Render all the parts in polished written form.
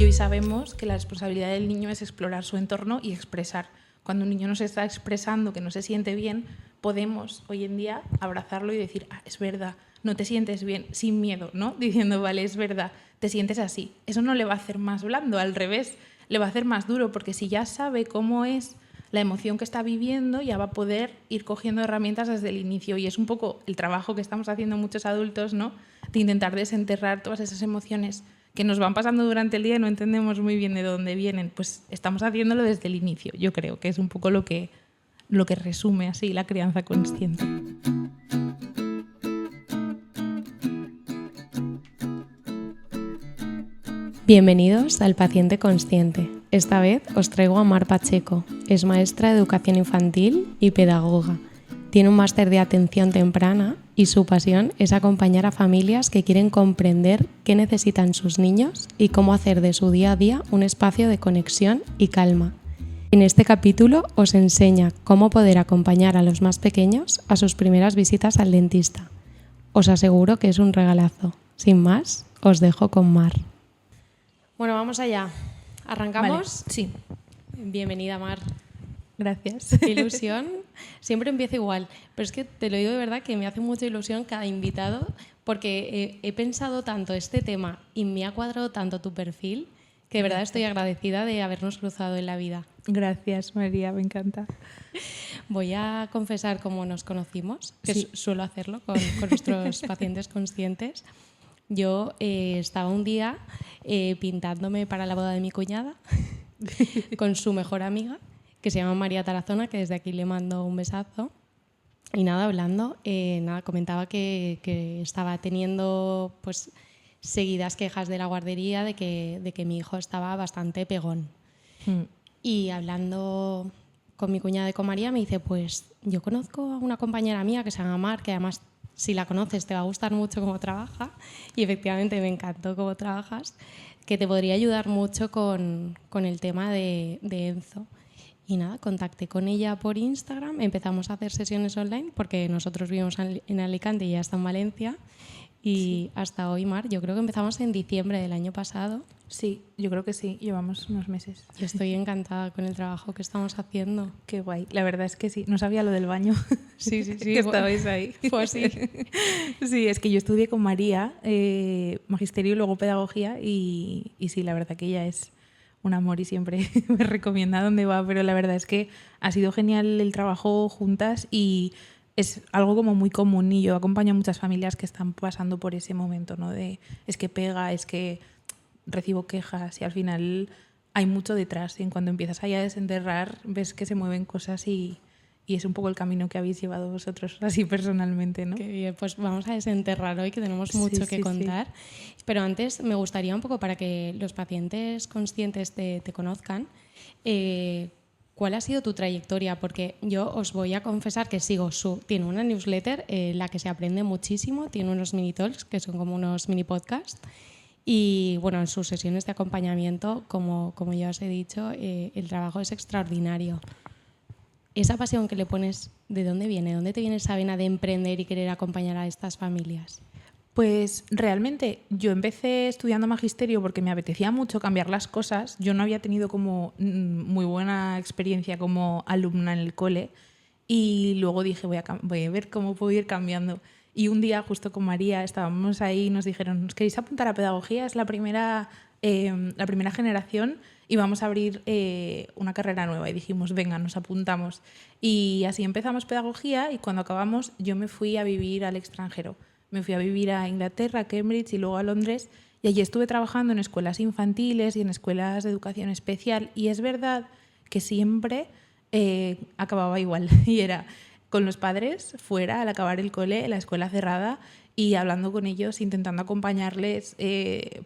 y hoy sabemos que la responsabilidad del niño es explorar su entorno y expresar. Cuando un niño no se está expresando, que no se siente bien, podemos hoy en día abrazarlo y decir, es verdad, no te sientes bien, sin miedo, ¿no? Diciendo, vale, es verdad, te sientes así. Eso no le va a hacer más blando, al revés, le va a hacer más duro, porque si ya sabe cómo es la emoción que está viviendo, ya va a poder ir cogiendo herramientas desde el inicio. Y es un poco el trabajo que estamos haciendo muchos adultos, ¿no? De intentar desenterrar todas esas emociones que nos van pasando durante el día y no entendemos muy bien de dónde vienen. Pues estamos haciéndolo desde el inicio. Yo creo que es un poco lo que resume así la crianza consciente. Bienvenidos al Paciente Consciente. Esta vez os traigo a Mar Pacheco. Es maestra de educación infantil y pedagoga. Tiene un máster de atención temprana y su pasión es acompañar a familias que quieren comprender qué necesitan sus niños y cómo hacer de su día a día un espacio de conexión y calma. En este capítulo os enseña cómo poder acompañar a los más pequeños a sus primeras visitas al dentista. Os aseguro que es un regalazo. Sin más, os dejo con Mar. Bueno, vamos allá. ¿Arrancamos? Vale, sí. Bienvenida, Mar. Gracias. Qué ilusión. Siempre empiezo igual, pero es que te lo digo de verdad que me hace mucha ilusión cada invitado porque he pensado tanto este tema y me ha cuadrado tanto tu perfil que de verdad estoy agradecida de habernos cruzado en la vida. Gracias, María, me encanta. Voy a confesar cómo nos conocimos, que sí. Suelo hacerlo con nuestros pacientes conscientes. Yo estaba un día pintándome para la boda de mi cuñada con su mejor amiga, que se llama María Tarazona, que desde aquí le mando un besazo. Y nada, hablando, comentaba que estaba teniendo pues, seguidas quejas de la guardería de que mi hijo estaba bastante pegón. Y hablando con mi cuñada y con María, me dice, pues yo conozco a una compañera mía que se llama Mar, que además si la conoces te va a gustar mucho cómo trabaja, y efectivamente me encantó cómo trabajas, que te podría ayudar mucho con el tema de Enzo. Y nada, contacté con ella por Instagram, empezamos a hacer sesiones online porque nosotros vivimos en Alicante y ella está en Valencia. Y hasta hoy, Mar, yo creo que empezamos en diciembre del año pasado. Sí, yo creo que sí, llevamos unos meses. Yo estoy encantada con el trabajo que estamos haciendo. Qué guay, la verdad es que sí, no sabía lo del baño. Sí. Que estabais ahí. Fue así. Sí, es que yo estudié con María, magisterio y luego pedagogía y sí, la verdad que ella es un amor y siempre me recomienda dónde va, pero la verdad es que ha sido genial el trabajo juntas y es algo como muy común y yo acompaño a muchas familias que están pasando por ese momento, ¿no? De es que pega, es que recibo quejas y al final hay mucho detrás y en cuando empiezas ahí a desenterrar ves que se mueven cosas y es un poco el camino que habéis llevado vosotros así personalmente, ¿no? Qué bien, pues vamos a desenterrar hoy que tenemos mucho que contar. Sí. Pero antes me gustaría un poco para que los pacientes conscientes te conozcan, ¿cuál ha sido tu trayectoria? Porque yo os voy a confesar que tiene una newsletter en la que se aprende muchísimo, tiene unos mini talks que son como unos mini podcasts y bueno, en sus sesiones de acompañamiento, como ya os he dicho, el trabajo es extraordinario. Esa pasión que le pones, ¿de dónde viene? ¿Dónde te viene esa vena de emprender y querer acompañar a estas familias? Pues realmente yo empecé estudiando magisterio porque me apetecía mucho cambiar las cosas. Yo no había tenido como muy buena experiencia como alumna en el cole y luego dije voy a ver cómo puedo ir cambiando. Y un día justo con María estábamos ahí y nos dijeron, ¿os queréis apuntar a pedagogía? Es la primera generación y vamos a abrir una carrera nueva. Y dijimos, venga, nos apuntamos. Y así empezamos pedagogía y cuando acabamos yo me fui a vivir al extranjero. Me fui a vivir a Inglaterra, a Cambridge y luego a Londres y allí estuve trabajando en escuelas infantiles y en escuelas de educación especial y es verdad que siempre acababa igual y era con los padres fuera al acabar el cole, la escuela cerrada y hablando con ellos, intentando acompañarles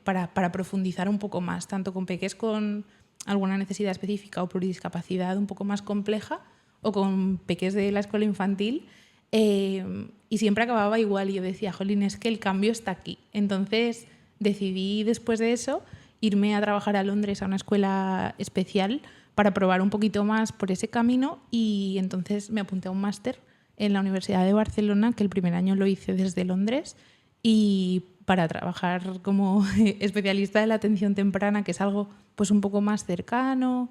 para profundizar un poco más, tanto con peques con alguna necesidad específica o pluridiscapacidad un poco más compleja o con peques de la escuela infantil. Y siempre acababa igual y yo decía, jolín, es que el cambio está aquí. Entonces decidí después de eso irme a trabajar a Londres a una escuela especial para probar un poquito más por ese camino y entonces me apunté a un máster en la Universidad de Barcelona, que el primer año lo hice desde Londres y para trabajar como especialista de la atención temprana, que es algo pues un poco más cercano,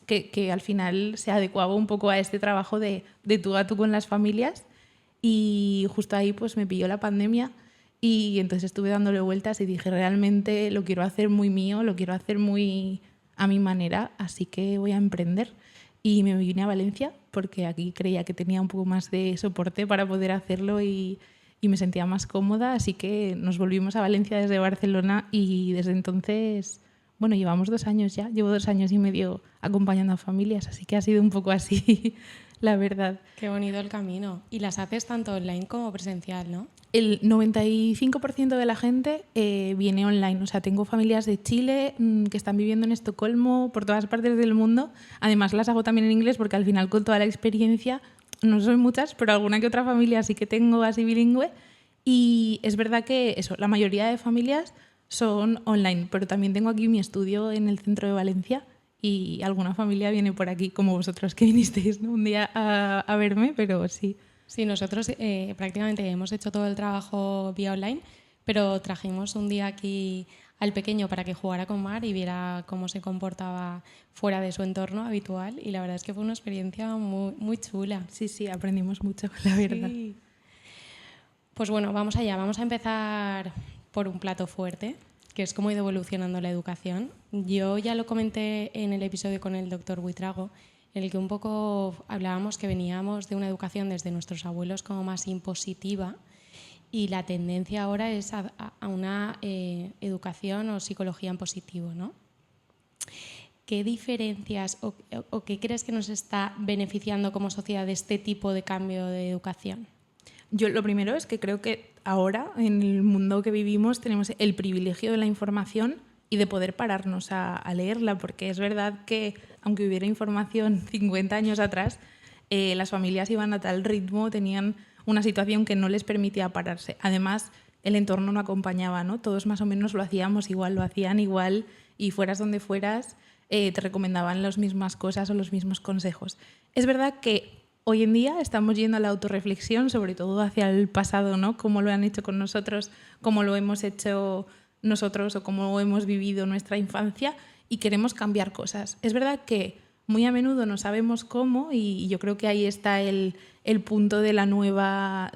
que al final se adecuaba un poco a este trabajo de tú a tú con las familias. Y justo ahí pues me pilló la pandemia y entonces estuve dándole vueltas y dije, realmente lo quiero hacer muy mío, lo quiero hacer muy a mi manera, así que voy a emprender. Y me vine a Valencia porque aquí creía que tenía un poco más de soporte para poder hacerlo y me sentía más cómoda, así que nos volvimos a Valencia desde Barcelona y desde entonces, bueno, llevamos 2 años ya, llevo 2 años y medio acompañando a familias, así que ha sido un poco así, la verdad. Qué bonito el camino. Y las haces tanto online como presencial, ¿no? El 95% de la gente viene online. O sea, tengo familias de Chile que están viviendo en Estocolmo, por todas partes del mundo. Además, las hago también en inglés porque al final con toda la experiencia, no son muchas, pero alguna que otra familia sí que tengo así bilingüe. Y es verdad que eso, la mayoría de familias son online, pero también tengo aquí mi estudio en el centro de Valencia y alguna familia viene por aquí, como vosotros que vinisteis, ¿no? Un día a verme, pero sí. Sí, nosotros prácticamente hemos hecho todo el trabajo vía online, pero trajimos un día aquí al pequeño para que jugara con Mar y viera cómo se comportaba fuera de su entorno habitual y la verdad es que fue una experiencia muy, muy chula. Sí, sí, aprendimos mucho, la verdad. Sí. Pues bueno, vamos allá, vamos a empezar por un plato fuerte, que es cómo ha ido evolucionando la educación. Yo ya lo comenté en el episodio con el doctor Buitrago, en el que un poco hablábamos que veníamos de una educación desde nuestros abuelos como más impositiva y la tendencia ahora es a una educación o psicología en positivo, ¿no? ¿Qué diferencias o qué crees que nos está beneficiando como sociedad de este tipo de cambio de educación? Yo lo primero es que creo que ahora, en el mundo que vivimos, tenemos el privilegio de la información y de poder pararnos a leerla, porque es verdad que, aunque hubiera información 50 años atrás, las familias iban a tal ritmo, tenían una situación que no les permitía pararse. Además, el entorno no acompañaba, ¿no? Todos más o menos lo hacíamos igual, lo hacían igual y fueras donde fueras, te recomendaban las mismas cosas o los mismos consejos. Es verdad que hoy en día estamos yendo a la autorreflexión, sobre todo hacia el pasado, ¿no? Cómo lo han hecho con nosotros, cómo lo hemos hecho nosotros o cómo hemos vivido nuestra infancia y queremos cambiar cosas. Es verdad que muy a menudo no sabemos cómo y yo creo que ahí está el punto de la nueva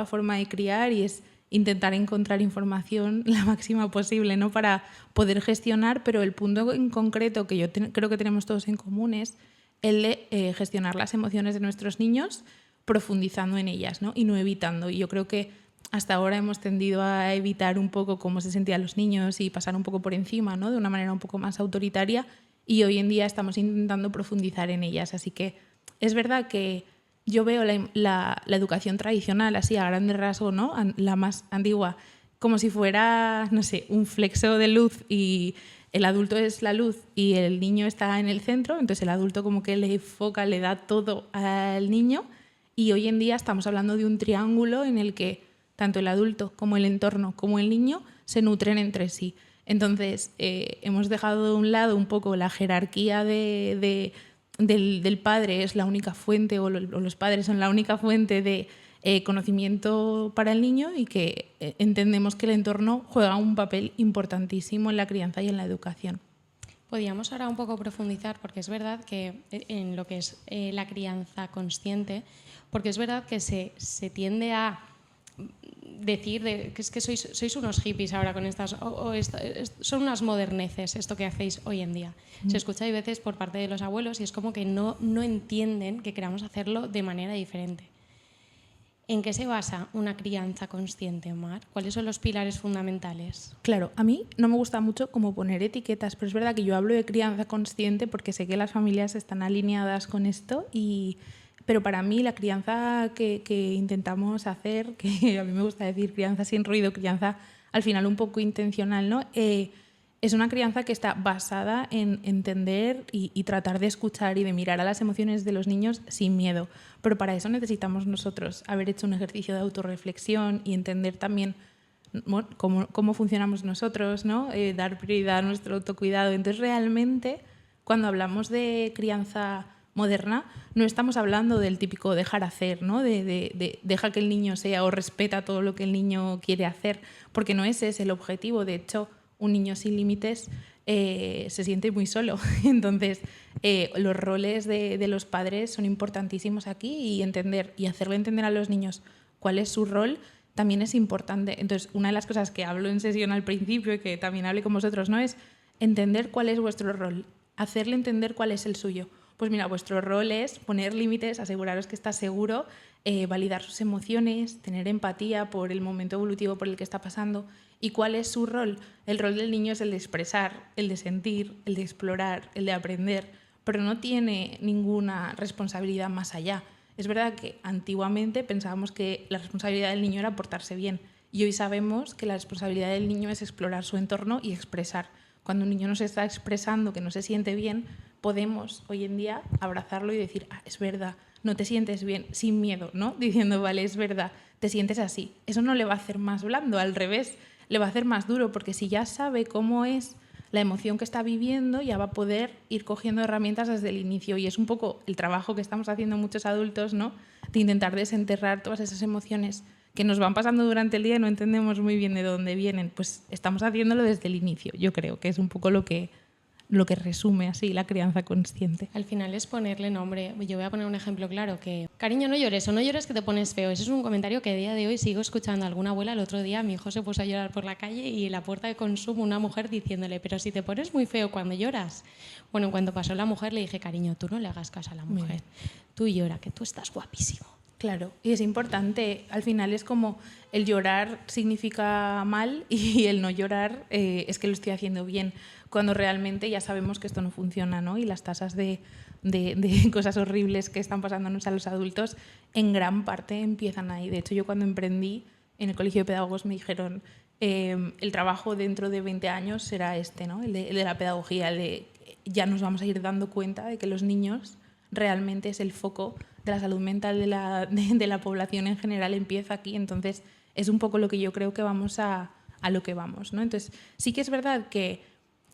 forma de criar y es intentar encontrar información la máxima posible, ¿no? Para poder gestionar, pero el punto en concreto que yo creo que tenemos todos en común es el de gestionar las emociones de nuestros niños profundizando en ellas, ¿no? Y no evitando. Y yo creo que hasta ahora hemos tendido a evitar un poco cómo se sentían los niños y pasar un poco por encima, ¿no? De una manera un poco más autoritaria y hoy en día estamos intentando profundizar en ellas. Así que es verdad que yo veo la educación tradicional, así a grandes rasgos, ¿no? La más antigua, como si fuera, no sé, un flexo de luz y el adulto es la luz y el niño está en el centro, entonces el adulto como que le enfoca, le da todo al niño y hoy en día estamos hablando de un triángulo en el que tanto el adulto como el entorno como el niño se nutren entre sí. Entonces hemos dejado de un lado un poco la jerarquía del padre es la única fuente o los padres son la única fuente de conocimiento para el niño y que entendemos que el entorno juega un papel importantísimo en la crianza y en la educación. Podríamos ahora un poco profundizar, porque es verdad que en lo que es la crianza consciente, porque es verdad que se tiende a decir que es que sois unos hippies ahora con estas, son unas moderneces esto que hacéis hoy en día. Se escucha a veces por parte de los abuelos y es como que no entienden que queramos hacerlo de manera diferente. ¿En qué se basa una crianza consciente, Mar? ¿Cuáles son los pilares fundamentales? Claro, a mí no me gusta mucho como poner etiquetas, pero es verdad que yo hablo de crianza consciente porque sé que las familias están alineadas con esto pero para mí la crianza que intentamos hacer, que a mí me gusta decir crianza sin ruido, crianza al final un poco intencional, ¿no? Es una crianza que está basada en entender y tratar de escuchar y de mirar a las emociones de los niños sin miedo. Pero para eso necesitamos nosotros haber hecho un ejercicio de autorreflexión y entender también cómo funcionamos nosotros, ¿no? Dar prioridad a nuestro autocuidado. Entonces, realmente, cuando hablamos de crianza moderna, no estamos hablando del típico dejar hacer, ¿no? De deja que el niño sea o respeta todo lo que el niño quiere hacer, porque no ese es el objetivo. De hecho, un niño sin límites se siente muy solo. Entonces, los roles de los padres son importantísimos aquí y entender y hacerle entender a los niños cuál es su rol también es importante. Entonces, una de las cosas que hablo en sesión al principio y que también hablé con vosotros, ¿no? Es entender cuál es vuestro rol, hacerle entender cuál es el suyo. Pues mira, vuestro rol es poner límites, aseguraros que está seguro, validar sus emociones, tener empatía por el momento evolutivo por el que está pasando. ¿Y cuál es su rol? El rol del niño es el de expresar, el de sentir, el de explorar, el de aprender, pero no tiene ninguna responsabilidad más allá. Es verdad que antiguamente pensábamos que la responsabilidad del niño era portarse bien y hoy sabemos que la responsabilidad del niño es explorar su entorno y expresar. Cuando un niño no se está expresando, que no se siente bien, podemos hoy en día abrazarlo y decir, es verdad, no te sientes bien, sin miedo, ¿no? Diciendo, vale, es verdad, te sientes así. Eso no le va a hacer más blando, al revés, le va a hacer más duro, porque si ya sabe cómo es la emoción que está viviendo, ya va a poder ir cogiendo herramientas desde el inicio. Y es un poco el trabajo que estamos haciendo muchos adultos, ¿no? De intentar desenterrar todas esas emociones que nos van pasando durante el día y no entendemos muy bien de dónde vienen. Pues estamos haciéndolo desde el inicio. Yo creo que es un poco lo que resume así la crianza consciente. Al final es ponerle nombre. Yo voy a poner un ejemplo claro, que cariño, no llores o no llores que te pones feo. Ese es un comentario que a día de hoy sigo escuchando a alguna abuela. El otro día mi hijo se puso a llorar por la calle y en la puerta de consumo una mujer diciéndole, pero si te pones muy feo cuando lloras. Bueno, en cuanto pasó la mujer le dije, cariño, tú no le hagas caso a la mujer. Tú llora, que tú estás guapísimo. Claro, y es importante, al final es como el llorar significa mal y el no llorar es que lo estoy haciendo bien, cuando realmente ya sabemos que esto no funciona, ¿no? Y las tasas de cosas horribles que están pasándonos a los adultos en gran parte empiezan ahí. De hecho, yo cuando emprendí en el Colegio de Pedagogos me dijeron el trabajo dentro de 20 años será este, ¿no? El de la pedagogía, el de ya nos vamos a ir dando cuenta de que los niños realmente es el foco de la salud mental de la población en general, empieza aquí. Entonces es un poco lo que yo creo que vamos a lo que vamos, ¿no? Entonces sí que es verdad que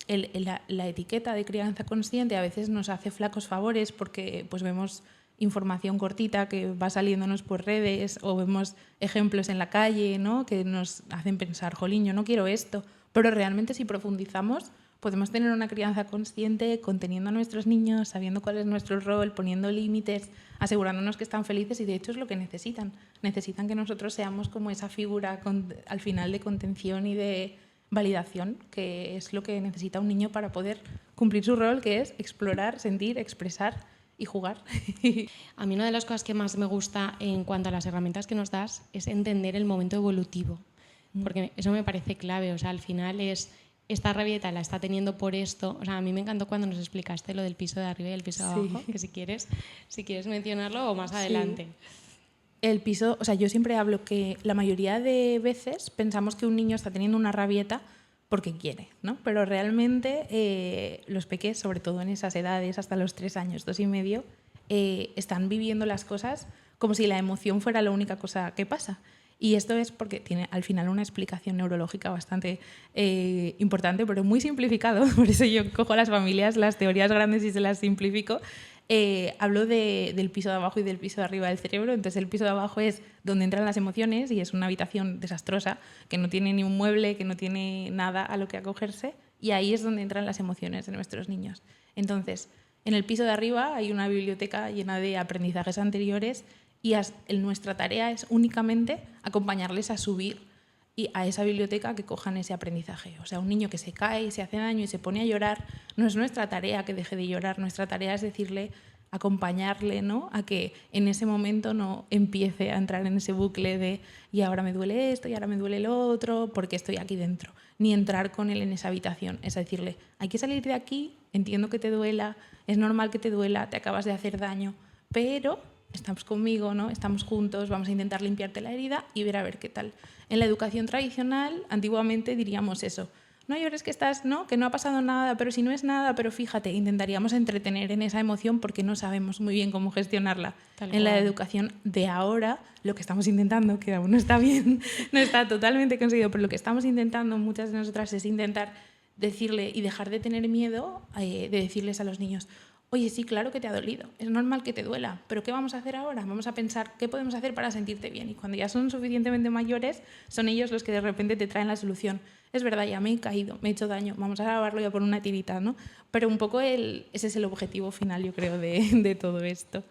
la etiqueta de crianza consciente a veces nos hace flacos favores porque pues vemos información cortita que va saliéndonos por redes o vemos ejemplos en la calle, ¿no? Que nos hacen pensar, jolín, yo no quiero esto, pero realmente si profundizamos podemos tener una crianza consciente, conteniendo a nuestros niños, sabiendo cuál es nuestro rol, poniendo límites, asegurándonos que están felices y de hecho es lo que necesitan. Necesitan que nosotros seamos como esa figura al final de contención y de validación, que es lo que necesita un niño para poder cumplir su rol, que es explorar, sentir, expresar y jugar. A mí una de las cosas que más me gusta en cuanto a las herramientas que nos das es entender el momento evolutivo, porque eso me parece clave. O sea, al final es esta rabieta la está teniendo por esto. O sea, a mí me encantó cuando nos explicaste lo del piso de arriba y el piso de abajo, que si quieres mencionarlo o más adelante. El piso, o sea, yo siempre hablo que la mayoría de veces pensamos que un niño está teniendo una rabieta porque quiere, ¿no? Pero realmente los peques, sobre todo en esas edades, hasta los 3 años, 2 y medio, están viviendo las cosas como si la emoción fuera la única cosa que pasa. Y esto es porque tiene al final una explicación neurológica bastante importante, pero muy simplificado. Por eso yo cojo a las familias las teorías grandes y se las simplifico. Hablo del piso de abajo y del piso de arriba del cerebro. Entonces el piso de abajo es donde entran las emociones y es una habitación desastrosa que no tiene ni un mueble, que no tiene nada a lo que acogerse, y ahí es donde entran las emociones de nuestros niños. Entonces, en el piso de arriba hay una biblioteca llena de aprendizajes anteriores y nuestra tarea es únicamente acompañarles a subir y a esa biblioteca que cojan ese aprendizaje. O sea, un niño que se cae y se hace daño y se pone a llorar, no es nuestra tarea que deje de llorar, nuestra tarea es decirle, acompañarle, ¿no? A que en ese momento no empiece a entrar en ese bucle de y ahora me duele esto y ahora me duele lo otro porque estoy aquí dentro, ni entrar con él en esa habitación. Es decirle, hay que salir de aquí, entiendo que te duela, es normal que te duela, te acabas de hacer daño, pero estamos conmigo, ¿no? Estamos juntos, vamos a intentar limpiarte la herida y ver a ver qué tal. En la educación tradicional, antiguamente diríamos eso, no llores que estás, ¿no? Que no ha pasado nada, pero si no es nada, pero fíjate, intentaríamos entretener en esa emoción porque no sabemos muy bien cómo gestionarla. En la educación de ahora, lo que estamos intentando, que aún no está bien, no está totalmente conseguido, pero lo que estamos intentando muchas de nosotras es intentar decirle y dejar de tener miedo de decirles a los niños, Oye, sí, claro que te ha dolido, es normal que te duela, pero ¿qué vamos a hacer ahora? Vamos a pensar qué podemos hacer para sentirte bien. Y cuando ya son suficientemente mayores, son ellos los que de repente te traen la solución. Es verdad, ya me he caído, me he hecho daño, vamos a grabarlo ya por una tirita, ¿no? Pero un poco ese es el objetivo final, yo creo, de todo esto.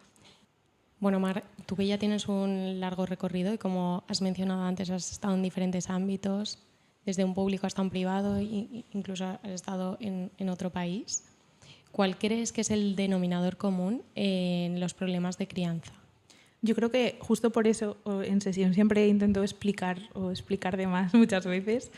Bueno, Mar, tú que ya tienes un largo recorrido y como has mencionado antes, has estado en diferentes ámbitos, desde un público hasta un privado e incluso has estado en otro país. ¿Cuál crees que es el denominador común en los problemas de crianza? Yo creo que justo por eso en sesión siempre intento explicar de más muchas veces.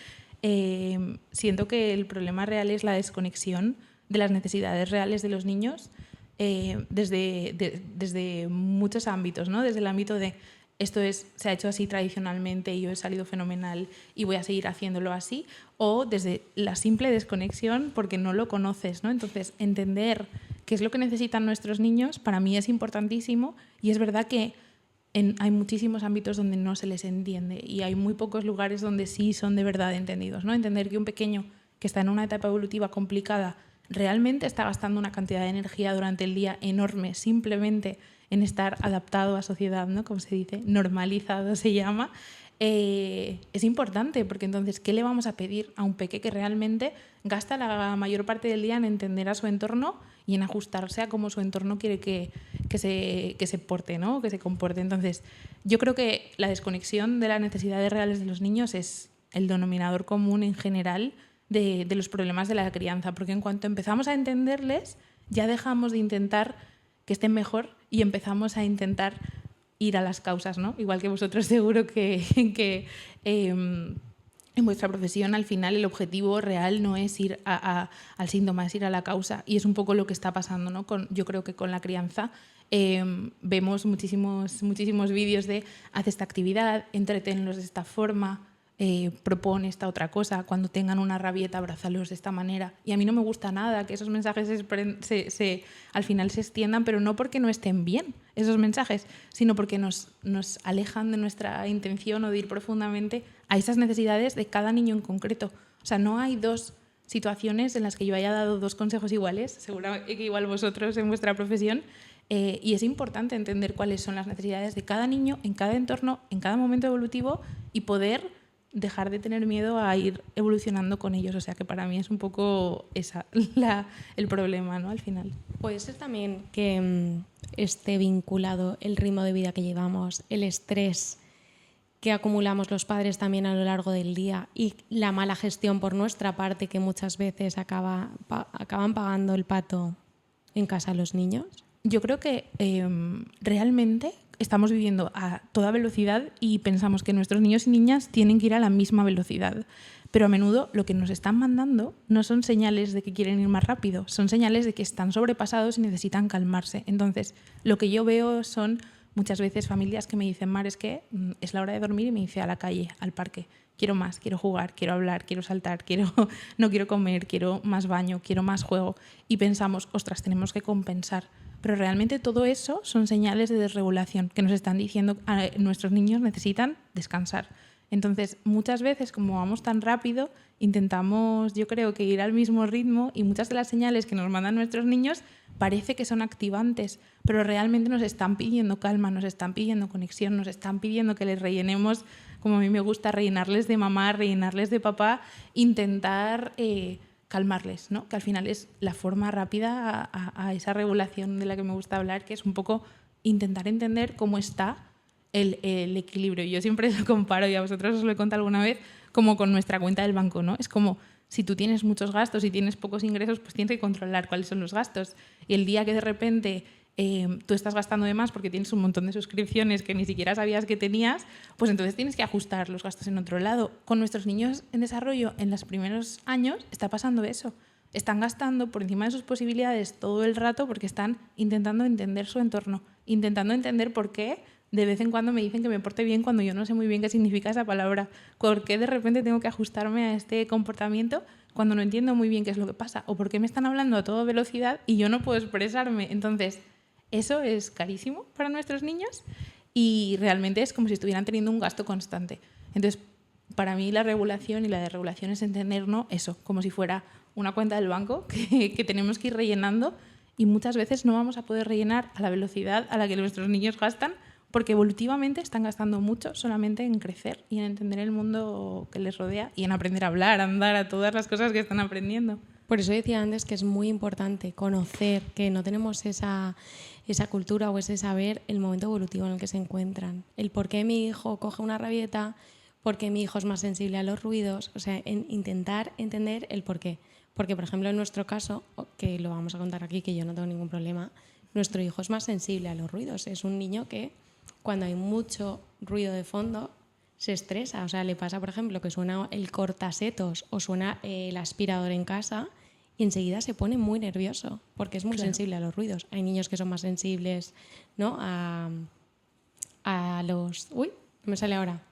Siento que el problema real es la desconexión de las necesidades reales de los niños desde muchos ámbitos, ¿no? Desde el ámbito de se ha hecho así tradicionalmente y yo he salido fenomenal y voy a seguir haciéndolo así, o desde la simple desconexión porque no lo conoces, ¿no? Entonces, entender qué es lo que necesitan nuestros niños para mí es importantísimo y es verdad que hay muchísimos ámbitos donde no se les entiende y hay muy pocos lugares donde sí son de verdad entendidos, ¿no? Entender que un pequeño que está en una etapa evolutiva complicada realmente está gastando una cantidad de energía durante el día enorme simplemente en estar adaptado a sociedad, ¿no? Como se dice, normalizado se llama, es importante porque entonces, ¿qué le vamos a pedir a un peque que realmente gasta la mayor parte del día en entender a su entorno y en ajustarse a cómo su entorno quiere que se porte, ¿no? Que se comporte? Entonces, yo creo que la desconexión de las necesidades reales de los niños es el denominador común en general de los problemas de la crianza, porque en cuanto empezamos a entenderles, ya dejamos de intentar que estén mejor y empezamos a intentar ir a las causas, ¿no? Igual que vosotros seguro que en vuestra profesión al final el objetivo real no es ir al síntoma, es ir a la causa y es un poco lo que está pasando, ¿no? Yo creo que con la crianza vemos muchísimos vídeos de haz esta actividad, entretenlos de esta forma, propone esta otra cosa, cuando tengan una rabieta abrázalos de esta manera. Y a mí no me gusta nada que esos mensajes al final se extiendan, pero no porque no estén bien esos mensajes, sino porque nos alejan de nuestra intención o de ir profundamente a esas necesidades de cada niño en concreto. O sea, no hay dos situaciones en las que yo haya dado dos consejos iguales, seguro que igual vosotros en vuestra profesión, y es importante entender cuáles son las necesidades de cada niño, en cada entorno, en cada momento evolutivo y poder dejar de tener miedo a ir evolucionando con ellos. O sea que para mí es un poco el problema, ¿no? Al final. Puede ser también que esté vinculado el ritmo de vida que llevamos, el estrés que acumulamos los padres también a lo largo del día y la mala gestión por nuestra parte que muchas veces acaban pagando el pato en casa a los niños. Yo creo que realmente estamos viviendo a toda velocidad y pensamos que nuestros niños y niñas tienen que ir a la misma velocidad. Pero a menudo lo que nos están mandando no son señales de que quieren ir más rápido, son señales de que están sobrepasados y necesitan calmarse. Entonces, lo que yo veo son muchas veces familias que me dicen, Mar, es que es la hora de dormir y me dice a la calle, al parque, quiero más, quiero jugar, quiero hablar, quiero saltar, no quiero comer, quiero más baño, quiero más juego. Y pensamos, ostras, tenemos que compensar. Pero realmente todo eso son señales de desregulación que nos están diciendo que nuestros niños necesitan descansar. Entonces, muchas veces, como vamos tan rápido, intentamos, yo creo, que ir al mismo ritmo y muchas de las señales que nos mandan nuestros niños parece que son activantes, pero realmente nos están pidiendo calma, nos están pidiendo conexión, nos están pidiendo que les rellenemos, como a mí me gusta, rellenarles de mamá, rellenarles de papá, intentar calmarles, ¿no? Que al final es la forma rápida a esa regulación de la que me gusta hablar, que es un poco intentar entender cómo está el equilibrio. Yo siempre lo comparo, y a vosotros os lo he contado alguna vez, como con nuestra cuenta del banco, ¿no? Es como si tú tienes muchos gastos y tienes pocos ingresos, pues tienes que controlar cuáles son los gastos. Y el día que de repente tú estás gastando de más porque tienes un montón de suscripciones que ni siquiera sabías que tenías, pues entonces tienes que ajustar los gastos en otro lado. Con nuestros niños en desarrollo, en los primeros años, está pasando eso. Están gastando por encima de sus posibilidades todo el rato porque están intentando entender su entorno, intentando entender por qué de vez en cuando me dicen que me porte bien cuando yo no sé muy bien qué significa esa palabra. ¿Por qué de repente tengo que ajustarme a este comportamiento cuando no entiendo muy bien qué es lo que pasa? ¿O por qué me están hablando a toda velocidad y yo no puedo expresarme? Entonces, eso es carísimo para nuestros niños y realmente es como si estuvieran teniendo un gasto constante. Entonces, para mí la regulación y la desregulación es entender, ¿no? Eso, como si fuera una cuenta del banco que tenemos que ir rellenando y muchas veces no vamos a poder rellenar a la velocidad a la que nuestros niños gastan, porque evolutivamente están gastando mucho solamente en crecer y en entender el mundo que les rodea y en aprender a hablar, a andar, a todas las cosas que están aprendiendo. Por eso decía antes que es muy importante conocer, que no tenemos esa cultura o ese saber, el momento evolutivo en el que se encuentran. El por qué mi hijo coge una rabieta, por qué mi hijo es más sensible a los ruidos, o sea, en intentar entender el por qué. Porque, por ejemplo, en nuestro caso, que lo vamos a contar aquí, que yo no tengo ningún problema, nuestro hijo es más sensible a los ruidos. Es un niño que cuando hay mucho ruido de fondo se estresa. O sea, le pasa, por ejemplo, que suena el cortasetos o suena el aspirador en casa y enseguida se pone muy nervioso porque es muy sensible a los ruidos. Hay niños que son más sensibles, ¿no? a los... Uy, me sale ahora.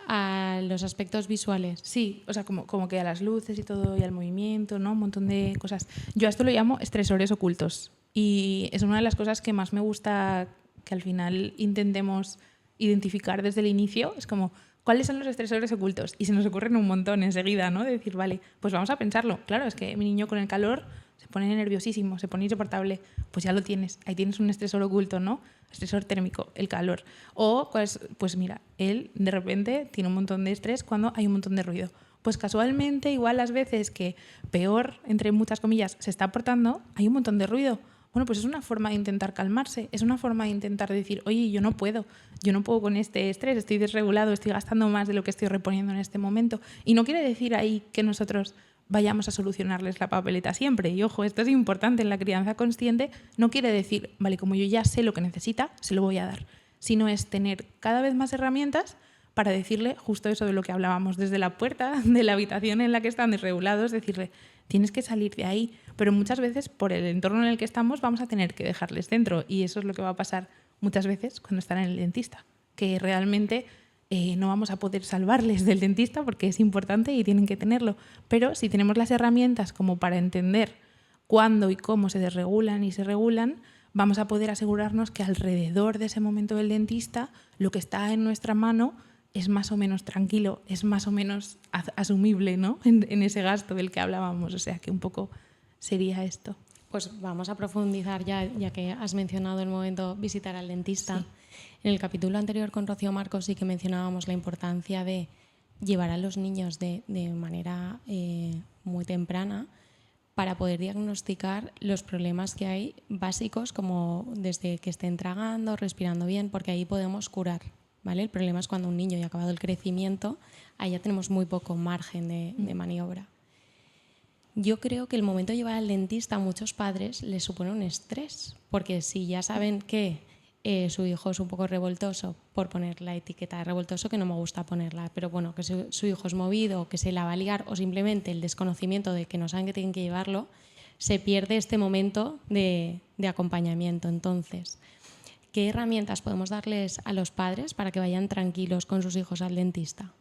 A los aspectos visuales. Sí, o sea, como que a las luces y todo y al movimiento, ¿no? Un montón de cosas. Yo a esto lo llamo estresores ocultos y es una de las cosas que más me gusta que al final intentemos identificar desde el inicio. Es como, ¿cuáles son los estresores ocultos? Y se nos ocurren un montón enseguida, ¿no? De decir, vale, pues vamos a pensarlo. Claro, es que mi niño con el calor se pone nerviosísimo, se pone insoportable. Pues ya lo tienes, ahí tienes un estresor oculto, ¿no? Estresor térmico, el calor. O, pues mira, él de repente tiene un montón de estrés cuando hay un montón de ruido. Pues casualmente, igual las veces que peor, entre muchas comillas, se está portando, hay un montón de ruido. Bueno, pues es una forma de intentar calmarse, es una forma de intentar decir, oye, yo no puedo con este estrés, estoy desregulado, estoy gastando más de lo que estoy reponiendo en este momento. Y no quiere decir ahí que nosotros vayamos a solucionarles la papeleta siempre. Y ojo, esto es importante en la crianza consciente, no quiere decir, vale, como yo ya sé lo que necesita, se lo voy a dar, sino es tener cada vez más herramientas para decirle justo eso de lo que hablábamos desde la puerta de la habitación en la que están desregulados, decirle, tienes que salir de ahí, pero muchas veces por el entorno en el que estamos vamos a tener que dejarles dentro y eso es lo que va a pasar muchas veces cuando están en el dentista, que realmente no vamos a poder salvarles del dentista porque es importante y tienen que tenerlo, pero si tenemos las herramientas como para entender cuándo y cómo se desregulan y se regulan, vamos a poder asegurarnos que alrededor de ese momento del dentista lo que está en nuestra mano es más o menos tranquilo, es más o menos asumible, ¿no? en ese gasto del que hablábamos. O sea, que un poco sería esto. Pues vamos a profundizar ya que has mencionado el momento visitar al dentista. Sí. En el capítulo anterior con Rocío Marcos sí que mencionábamos la importancia de llevar a los niños de manera muy temprana para poder diagnosticar los problemas que hay básicos, como desde que estén tragando, respirando bien, porque ahí podemos curar. ¿Vale? El problema es cuando un niño ya ha acabado el crecimiento, ahí ya tenemos muy poco margen de maniobra. Yo creo que el momento de llevar al dentista a muchos padres les supone un estrés, porque si ya saben que su hijo es un poco revoltoso, por poner la etiqueta de revoltoso, que no me gusta ponerla, pero bueno, que su hijo es movido, que se la va a liar, o simplemente el desconocimiento de que no saben que tienen que llevarlo, se pierde este momento de acompañamiento. Entonces, ¿qué herramientas podemos darles a los padres para que vayan tranquilos con sus hijos al dentista?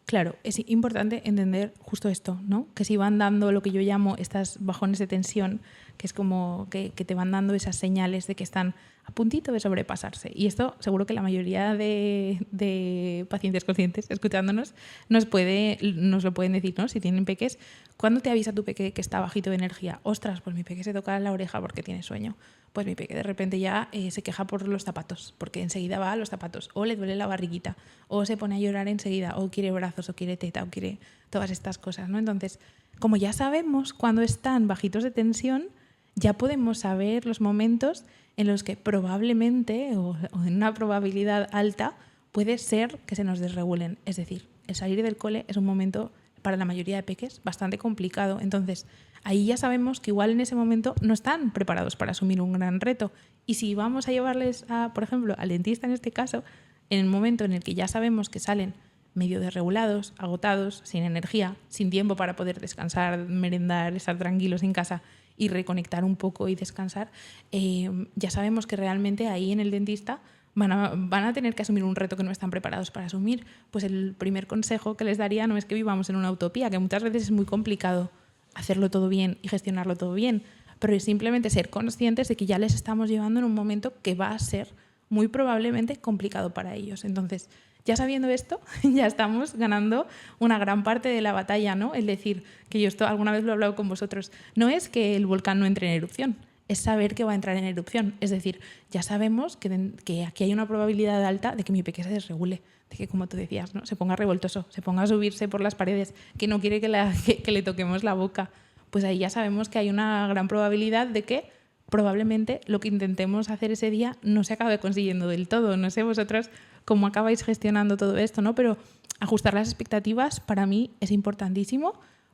Claro, es importante entender justo esto, ¿no? Que si van dando lo que yo llamo estas bajones de tensión, que es como que te van dando esas señales de que están a puntito de sobrepasarse. Y esto seguro que la mayoría de pacientes conscientes escuchándonos nos lo pueden decir, ¿no? Si tienen peques, ¿cuándo te avisa tu peque que está bajito de energía? Ostras, pues mi peque se toca la oreja porque tiene sueño. Pues mi peque de repente ya se queja por los zapatos, porque enseguida va a los zapatos, o le duele la barriguita, o se pone a llorar enseguida, o quiere brazos, o quiere teta, o quiere todas estas cosas, ¿no? Entonces, como ya sabemos cuando están bajitos de tensión, ya podemos saber los momentos en los que probablemente, o en una probabilidad alta, puede ser que se nos desregulen. Es decir, el salir del cole es un momento, para la mayoría de peques, bastante complicado. Entonces, ahí ya sabemos que igual en ese momento no están preparados para asumir un gran reto. Y si vamos a llevarles, por ejemplo, al dentista en este caso, en el momento en el que ya sabemos que salen medio desregulados, agotados, sin energía, sin tiempo para poder descansar, merendar, estar tranquilos en casa y reconectar un poco y descansar, ya sabemos que realmente ahí en el dentista van a tener que asumir un reto que no están preparados para asumir. Pues el primer consejo que les daría no es que vivamos en una utopía, que muchas veces es muy complicado hacerlo todo bien y gestionarlo todo bien, pero es simplemente ser conscientes de que ya les estamos llevando en un momento que va a ser muy probablemente complicado para ellos. Entonces, Ya sabiendo esto, ya estamos ganando una gran parte de la batalla, ¿no? Es decir, que yo esto alguna vez lo he hablado con vosotros, no es que el volcán no entre en erupción, es saber que va a entrar en erupción. Es decir, ya sabemos que aquí hay una probabilidad alta de que mi pequeña se desregule, de que, como tú decías, ¿no? Se ponga revoltoso, se ponga a subirse por las paredes, que no quiere que le toquemos la boca. Pues ahí ya sabemos que hay una gran probabilidad de que probablemente lo que intentemos hacer ese día no se acabe consiguiendo del todo. No sé vosotros cómo acabáis gestionando todo esto, ¿no? Pero ajustar las expectativas para mí es importantísimo,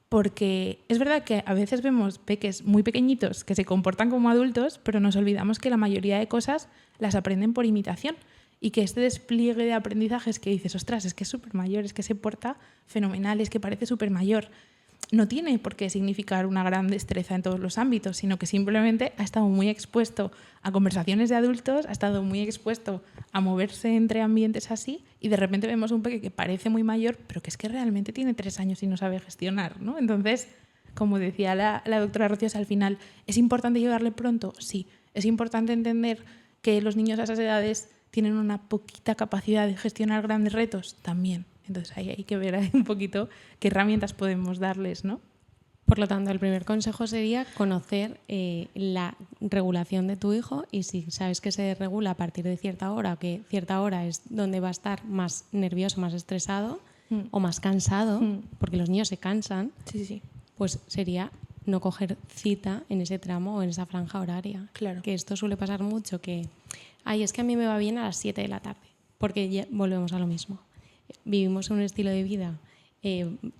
porque es verdad que a veces vemos peques muy pequeñitos que se comportan como adultos, pero nos olvidamos que la mayoría de cosas las aprenden por imitación y que este despliegue de aprendizajes que dices, ostras, es que es súper mayor, es que se porta fenomenal, es que parece súper mayor, no tiene por qué significar una gran destreza en todos los ámbitos, sino que simplemente ha estado muy expuesto a conversaciones de adultos, ha estado muy expuesto a moverse entre ambientes así, y de repente vemos un peque que parece muy mayor, pero que es que realmente tiene 3 años y no sabe gestionar, ¿no? Entonces, como decía la doctora Rocios al final, ¿es importante llevarle pronto? Sí. ¿Es importante entender que los niños a esas edades tienen una poquita capacidad de gestionar grandes retos? También. Entonces ahí hay que ver un poquito qué herramientas podemos darles, ¿no? Por lo tanto, el primer consejo sería conocer la regulación de tu hijo, y si sabes que se regula a partir de cierta hora, o que cierta hora es donde va a estar más nervioso, más estresado o más cansado, porque los niños se cansan, Sí. pues sería no coger cita en ese tramo o en esa franja horaria. Claro. Que esto suele pasar mucho, que es que a mí me va bien a las 7 de la tarde, porque ya volvemos a lo mismo. Vivimos un estilo de vida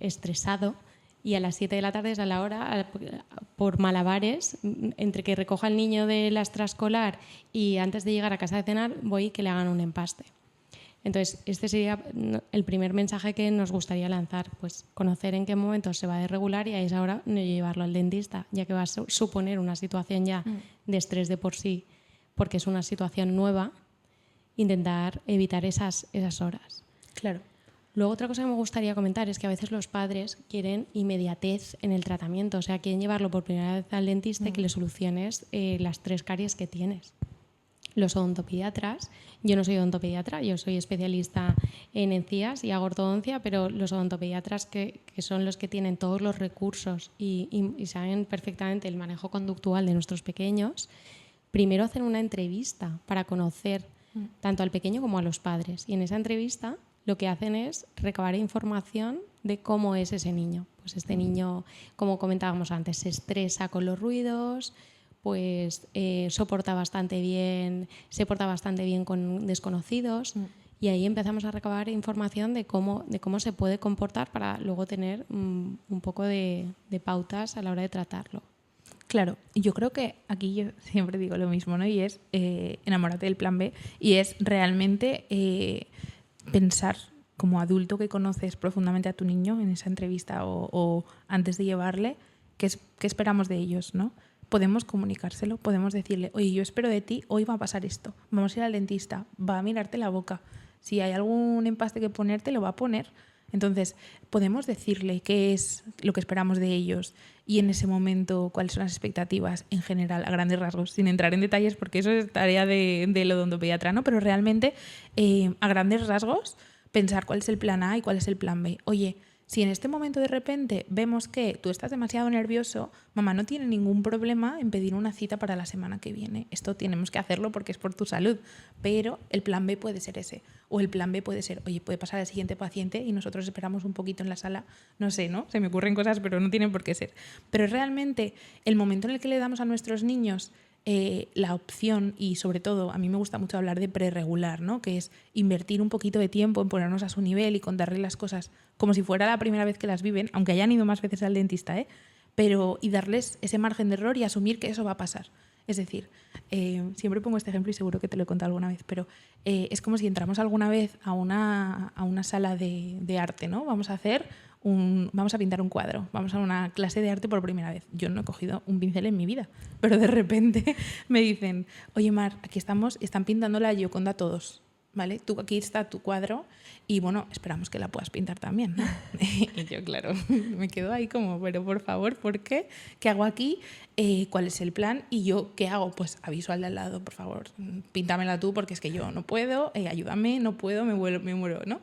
estresado, y a las 7 de la tarde es a la hora, por malabares, entre que recoja al niño de la extraescolar y antes de llegar a casa de cenar, voy que le hagan un empaste. Entonces, este sería el primer mensaje que nos gustaría lanzar, pues conocer en qué momento se va a desregular y a esa hora no llevarlo al dentista, ya que va a suponer una situación ya de estrés de por sí, porque es una situación nueva, intentar evitar esas horas. Claro. Luego, otra cosa que me gustaría comentar es que a veces los padres quieren inmediatez en el tratamiento, o sea, quieren llevarlo por primera vez al dentista y que le soluciones las 3 caries que tienes. Los odontopediatras, yo no soy odontopediatra, yo soy especialista en encías y hago ortodoncia, pero los odontopediatras que son los que tienen todos los recursos y saben perfectamente el manejo conductual de nuestros pequeños, primero hacen una entrevista para conocer tanto al pequeño como a los padres, y en esa entrevista lo que hacen es recabar información de cómo es ese niño. Pues este niño, como comentábamos antes, se estresa con los ruidos, pues se porta bastante bien con desconocidos, y ahí empezamos a recabar información de cómo se puede comportar para luego tener un poco de pautas a la hora de tratarlo. Claro, yo creo que aquí yo siempre digo lo mismo, ¿no? Y es enamórate del plan B, y es realmente pensar como adulto que conoces profundamente a tu niño en esa entrevista o antes de llevarle, qué esperamos de ellos, ¿no? Podemos comunicárselo, podemos decirle, oye, yo espero de ti, hoy va a pasar esto, vamos a ir al dentista, va a mirarte la boca, si hay algún empaste que ponerte, lo va a poner. Entonces, podemos decirle qué es lo que esperamos de ellos y en ese momento cuáles son las expectativas en general, a grandes rasgos, sin entrar en detalles porque eso es tarea del odontopediatra, ¿no? Pero realmente, a grandes rasgos, pensar cuál es el plan A y cuál es el plan B. Oye, si en este momento de repente vemos que tú estás demasiado nervioso, mamá no tiene ningún problema en pedir una cita para la semana que viene. Esto tenemos que hacerlo porque es por tu salud, pero el plan B puede ser ese. O el plan B puede ser, oye, puede pasar al siguiente paciente y nosotros esperamos un poquito en la sala. No sé, ¿no? Se me ocurren cosas, pero no tienen por qué ser. Pero realmente el momento en el que le damos a nuestros niños la opción, y sobre todo a mí me gusta mucho hablar de prerregular, ¿no? Que es invertir un poquito de tiempo en ponernos a su nivel y contarle las cosas como si fuera la primera vez que las viven, aunque hayan ido más veces al dentista, y darles ese margen de error y asumir que eso va a pasar. Es decir, siempre pongo este ejemplo y seguro que te lo he contado alguna vez, pero es como si entramos alguna vez a una sala de arte, ¿no? Vamos a pintar un cuadro, vamos a una clase de arte por primera vez. Yo no he cogido un pincel en mi vida, pero de repente me dicen, oye Mar, aquí estamos, están pintando la Gioconda todos. ¿vale? Tú, aquí está tu cuadro y bueno, esperamos que la puedas pintar también, ¿no? Y yo, claro, me quedo ahí como, pero por favor, ¿por qué? ¿Qué hago aquí? ¿Cuál es el plan? Y yo, ¿qué hago? Pues aviso al de al lado, por favor, píntamela tú porque es que yo no puedo, ayúdame, no puedo, me muero, ¿no?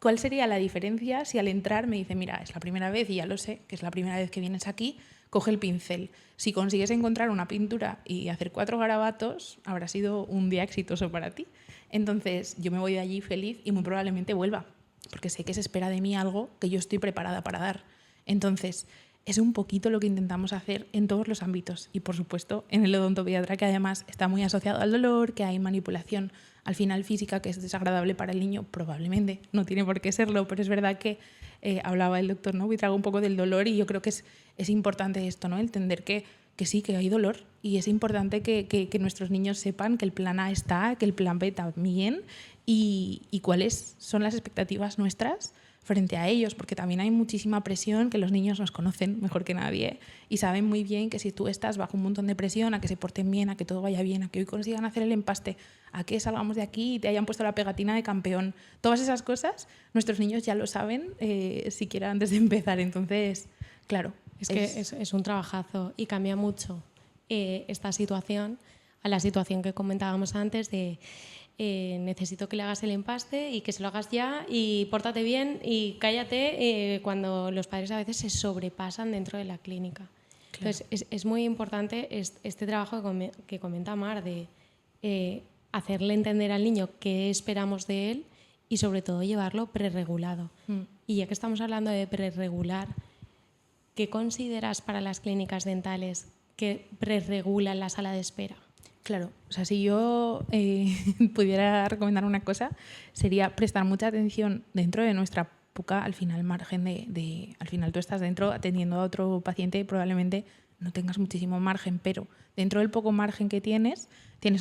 ¿Cuál sería la diferencia si al entrar me dice, mira, es la primera vez y ya lo sé, que es la primera vez que vienes aquí, coge el pincel? Si consigues encontrar una pintura y hacer 4 garabatos, habrá sido un día exitoso para ti. Entonces yo me voy de allí feliz y muy probablemente vuelva, porque sé que se espera de mí algo que yo estoy preparada para dar. Entonces es un poquito lo que intentamos hacer en todos los ámbitos y por supuesto en el odontopediatra, que además está muy asociado al dolor, que hay manipulación al final física que es desagradable para el niño, probablemente, no tiene por qué serlo, pero es verdad que hablaba el doctor, ¿no? Buitrago un poco del dolor y yo creo que es importante esto, ¿no? Entender que sí, que hay dolor y es importante que nuestros niños sepan que el plan A está, que el plan B también y cuáles son las expectativas nuestras frente a ellos, porque también hay muchísima presión, que los niños nos conocen mejor que nadie y saben muy bien que si tú estás bajo un montón de presión, a que se porten bien, a que todo vaya bien, a que hoy consigan hacer el empaste, a que salgamos de aquí y te hayan puesto la pegatina de campeón, todas esas cosas, nuestros niños ya lo saben siquiera antes de empezar. Entonces, claro. Es que es un trabajazo y cambia mucho esta situación a la situación que comentábamos antes de necesito que le hagas el empaste y que se lo hagas ya y pórtate bien y cállate cuando los padres a veces se sobrepasan dentro de la clínica. Claro. Entonces es muy importante este trabajo que comenta Mar de hacerle entender al niño qué esperamos de él y sobre todo llevarlo prerregulado. Y ya que estamos hablando de prerregular, ¿qué consideras para las clínicas dentales que prerregulan la sala de espera? Claro, o sea, si yo pudiera recomendar una cosa, sería prestar mucha atención dentro de nuestra poca, al final, margen al final tú estás dentro atendiendo a otro paciente, probablemente no tengas muchísimo margen, pero dentro del poco margen que tienes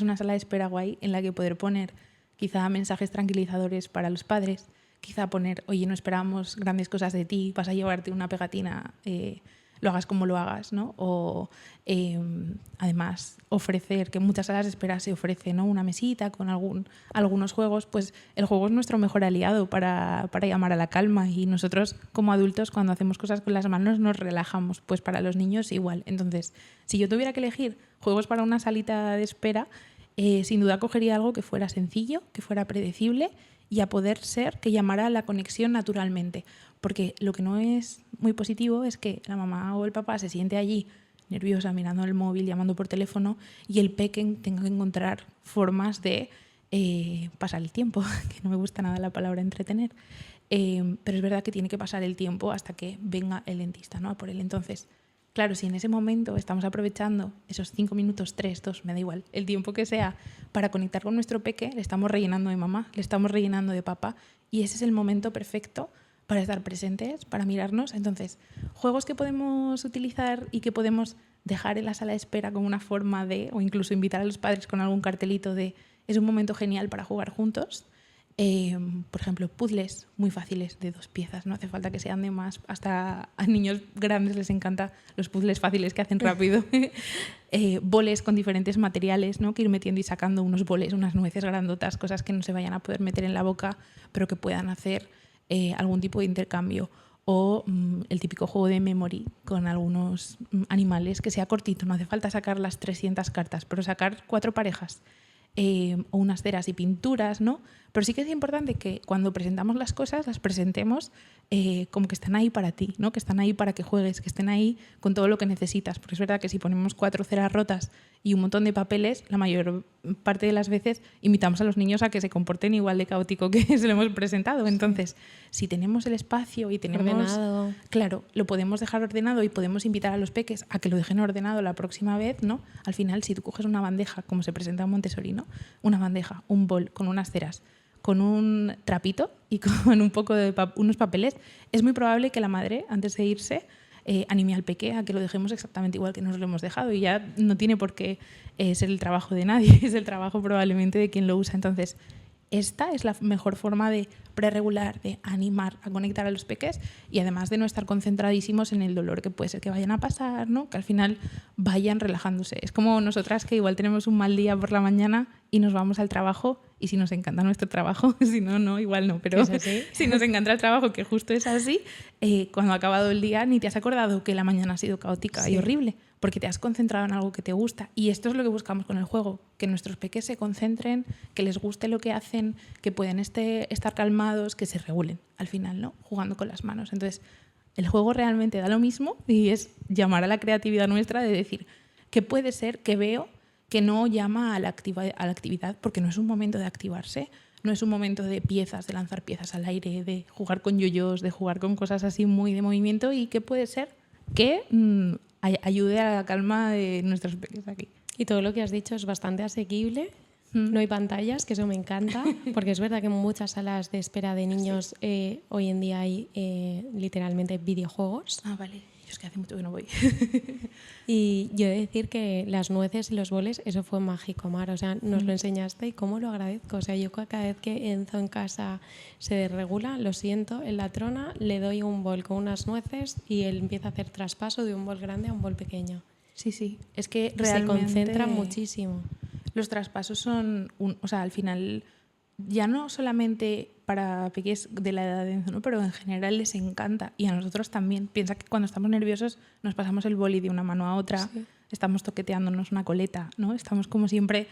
una sala de espera guay en la que poder poner quizá mensajes tranquilizadores para los padres, quizá poner, oye, no esperamos grandes cosas de ti, vas a llevarte una pegatina, lo hagas como lo hagas, ¿no? O además ofrecer, que en muchas salas de espera se ofrece, ¿no? Una mesita con algunos juegos, pues el juego es nuestro mejor aliado para llamar a la calma y nosotros como adultos cuando hacemos cosas con las manos nos relajamos, pues para los niños igual. Entonces, si yo tuviera que elegir juegos para una salita de espera, sin duda cogería algo que fuera sencillo, que fuera predecible y a poder ser que llamara a la conexión naturalmente. Porque lo que no es muy positivo es que la mamá o el papá se siente allí nerviosa mirando el móvil, llamando por teléfono y el peque tenga que encontrar formas de pasar el tiempo, que no me gusta nada la palabra entretener. Pero es verdad que tiene que pasar el tiempo hasta que venga el dentista, ¿no? A por él. Entonces, claro, si en ese momento estamos aprovechando esos 5 minutos, 3, 2, me da igual, el tiempo que sea para conectar con nuestro peque, le estamos rellenando de mamá, le estamos rellenando de papá y ese es el momento perfecto para estar presentes, para mirarnos. Entonces, juegos que podemos utilizar y que podemos dejar en la sala de espera como una forma de, o incluso invitar a los padres con algún cartelito de, es un momento genial para jugar juntos. Por ejemplo, puzzles muy fáciles de 2 piezas, no hace falta que sean de más, hasta a niños grandes les encanta los puzzles fáciles que hacen rápido. Boles con diferentes materiales, ¿no? Que ir metiendo y sacando unos boles, unas nueces grandotas, cosas que no se vayan a poder meter en la boca, pero que puedan hacer algún tipo de intercambio. O el típico juego de memory con algunos animales que sea cortito, no hace falta sacar las 300 cartas, pero sacar 4 parejas. O unas ceras y pinturas, ¿no? Pero sí que es importante que cuando presentamos las cosas las presentemos como que están ahí para ti, ¿no? Que están ahí para que juegues, que estén ahí con todo lo que necesitas. Porque es verdad que si ponemos 4 ceras rotas y un montón de papeles, la mayor parte de las veces invitamos a los niños a que se comporten igual de caótico que se lo hemos presentado. Entonces, si tenemos el espacio y tenemos... Ordenado. Claro, lo podemos dejar ordenado y podemos invitar a los peques a que lo dejen ordenado la próxima vez, ¿no? Al final, si tú coges una bandeja, como se presenta en Montessori, ¿no? Una bandeja, un bol con unas ceras, con un trapito y con un poco de unos papeles, es muy probable que la madre, antes de irse, anime al peque a que lo dejemos exactamente igual que nos lo hemos dejado y ya no tiene por qué ser el trabajo de nadie, es el trabajo probablemente de quien lo usa. Entonces, esta es la mejor forma de prerregular, de animar a conectar a los peques y además de no estar concentradísimos en el dolor que puede ser que vayan a pasar, ¿no? Que al final vayan relajándose. Es como nosotras que igual tenemos un mal día por la mañana y nos vamos al trabajo y si nos encanta nuestro trabajo, si no, no, igual no, pero ¿Es así? si nos encanta el trabajo, que justo es así, cuando ha acabado el día ni te has acordado que la mañana ha sido caótica y horrible, porque te has concentrado en algo que te gusta. Y esto es lo que buscamos con el juego, que nuestros peques se concentren, que les guste lo que hacen, que puedan estar calmados, que se regulen al final, ¿no? Jugando con las manos. Entonces, el juego realmente da lo mismo y es llamar a la creatividad nuestra de decir, ¿qué puede ser que veo que no llama a la actividad? Porque no es un momento de activarse, no es un momento de piezas, de lanzar piezas al aire, de jugar con yoyos, de jugar con cosas así muy de movimiento, y que puede ser que ayude a la calma de nuestros peques aquí. Y todo lo que has dicho es bastante asequible. No hay pantallas, que eso me encanta, porque es verdad que en muchas salas de espera de niños hoy en día hay literalmente videojuegos. Ah, vale. Yo es que hace mucho que no voy. Y yo he de decir que las nueces y los boles, eso fue mágico, Mar. O sea, nos lo enseñaste y cómo lo agradezco. O sea, yo cada vez que Enzo en casa se desregula, lo siento, en la trona le doy un bol con unas nueces y él empieza a hacer traspaso de un bol grande a un bol pequeño. Sí, sí. Es que realmente se concentra muchísimo. Los traspasos son, o sea, al final, ya no solamente para peques de la edad de Enzo, ¿no? Pero en general les encanta, y a nosotros también. Piensa que cuando estamos nerviosos nos pasamos el boli de una mano a otra, sí. Estamos toqueteándonos una coleta, ¿no? Estamos como siempre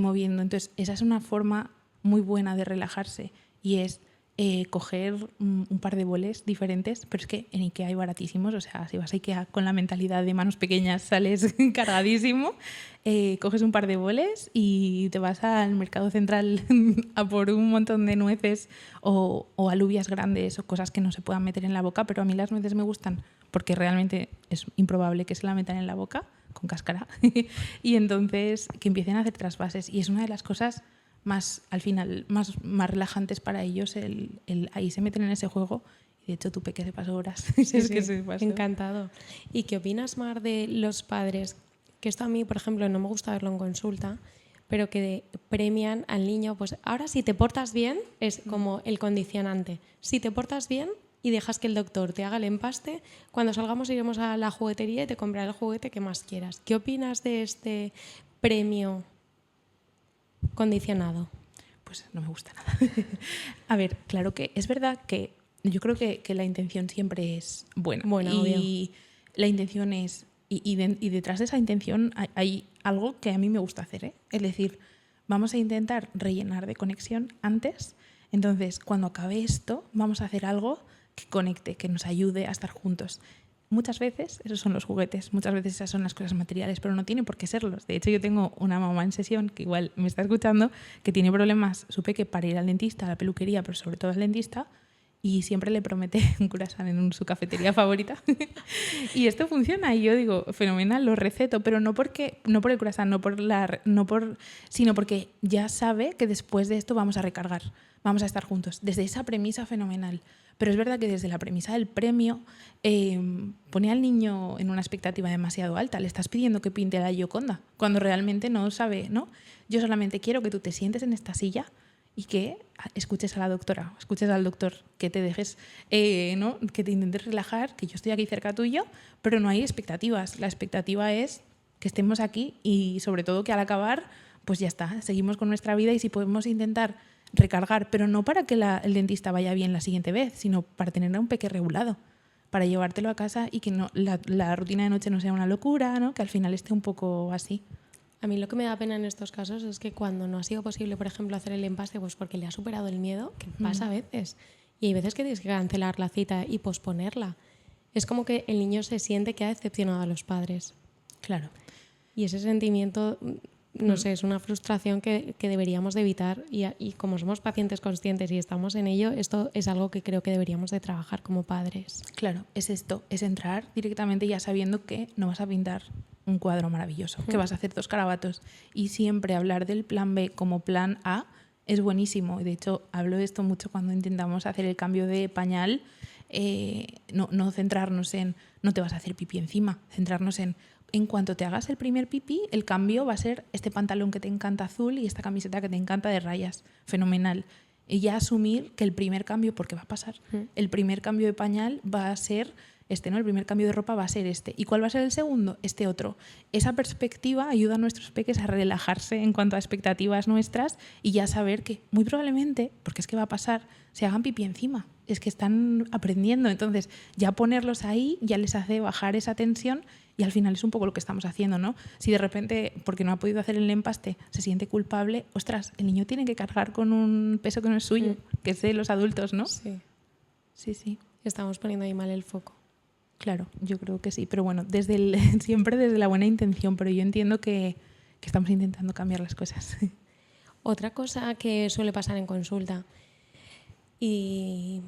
moviendo. Entonces, esa es una forma muy buena de relajarse, y es coger un par de boles diferentes, pero es que en Ikea hay baratísimos, o sea, si vas a Ikea con la mentalidad de manos pequeñas sales cargadísimo, coges un par de boles y te vas al mercado central a por un montón de nueces o alubias grandes o cosas que no se puedan meter en la boca, pero a mí las nueces me gustan porque realmente es improbable que se la metan en la boca con cáscara y entonces que empiecen a hacer trasvases, y es una de las cosas más, al final, más relajantes para ellos, ahí se meten en ese juego, y de hecho tu peque se pasó horas. Sí, es que se pasó. Encantado. ¿Y qué opinas, Mar, de los padres? Que esto a mí, por ejemplo, no me gusta verlo en consulta, pero que premian al niño, pues ahora si te portas bien, es como el condicionante. Si te portas bien y dejas que el doctor te haga el empaste, cuando salgamos iremos a la juguetería y te comprará el juguete que más quieras. ¿Qué opinas de este premio condicionado? Pues no me gusta nada. A ver, claro que es verdad que yo creo que la intención siempre es buena. Y obvio. La intención es... Y detrás de esa intención hay algo que a mí me gusta hacer, ¿eh? Es decir, vamos a intentar rellenar de conexión antes. Entonces, cuando acabe esto, vamos a hacer algo que conecte, que nos ayude a estar juntos. Muchas veces esos son los juguetes, muchas veces esas son las cosas materiales, pero no tiene por qué serlos. De hecho, yo tengo una mamá en sesión que igual me está escuchando, que tiene problemas, supe que para ir al dentista, a la peluquería, pero sobre todo al dentista, y siempre le promete un croissant en su cafetería favorita. Y esto funciona, y yo digo, fenomenal, lo receto, pero no por el croissant, sino porque ya sabe que después de esto vamos a recargar, vamos a estar juntos. Desde esa premisa, fenomenal. Pero es verdad que desde la premisa del premio pone al niño en una expectativa demasiado alta. Le estás pidiendo que pinte a la Gioconda, cuando realmente no sabe, ¿no? Yo solamente quiero que tú te sientes en esta silla y que escuches a la doctora, escuches al doctor, que te dejes, ¿no? Que te intentes relajar, que yo estoy aquí cerca tuyo, pero no hay expectativas. La expectativa es que estemos aquí y sobre todo que al acabar, pues ya está, seguimos con nuestra vida, y si podemos intentar recargar, pero no para que el dentista vaya bien la siguiente vez, sino para tener a un peque regulado, para llevártelo a casa y que no, la rutina de noche no sea una locura, ¿no? Que al final esté un poco así. A mí lo que me da pena en estos casos es que cuando no ha sido posible, por ejemplo, hacer el empaste, pues porque le ha superado el miedo, que pasa a veces, y hay veces que tienes que cancelar la cita y posponerla. Es como que el niño se siente que ha decepcionado a los padres. Claro. Y ese sentimiento, no sé, es una frustración que deberíamos de evitar, y como somos pacientes conscientes y estamos en ello, esto es algo que creo que deberíamos de trabajar como padres. Claro, es esto, es entrar directamente ya sabiendo que no vas a pintar un cuadro maravilloso, que vas a hacer 2 carabatos, y siempre hablar del plan B como plan A es buenísimo. De hecho, hablo de esto mucho cuando intentamos hacer el cambio de pañal, no centrarnos en no te vas a hacer pipí encima, centrarnos en cuanto te hagas el primer pipí, el cambio va a ser este pantalón que te encanta azul y esta camiseta que te encanta de rayas, fenomenal. Y ya asumir que el primer cambio, porque va a pasar, el primer cambio de pañal va a ser este, ¿no? El primer cambio de ropa va a ser este. ¿Y cuál va a ser el segundo? Este otro. Esa perspectiva ayuda a nuestros peques a relajarse en cuanto a expectativas nuestras y ya saber que muy probablemente, porque es que va a pasar, se hagan pipí encima. Es que están aprendiendo. Entonces, ya ponerlos ahí ya les hace bajar esa tensión y al final es un poco lo que estamos haciendo, ¿no? Si de repente, porque no ha podido hacer el empaste, se siente culpable, ostras, el niño tiene que cargar con un peso que no es suyo, que es de los adultos, ¿no? Sí. Sí. Estamos poniendo ahí mal el foco. Claro, yo creo que sí, pero bueno, siempre desde la buena intención, pero yo entiendo que estamos intentando cambiar las cosas. Otra cosa que suele pasar en consulta, y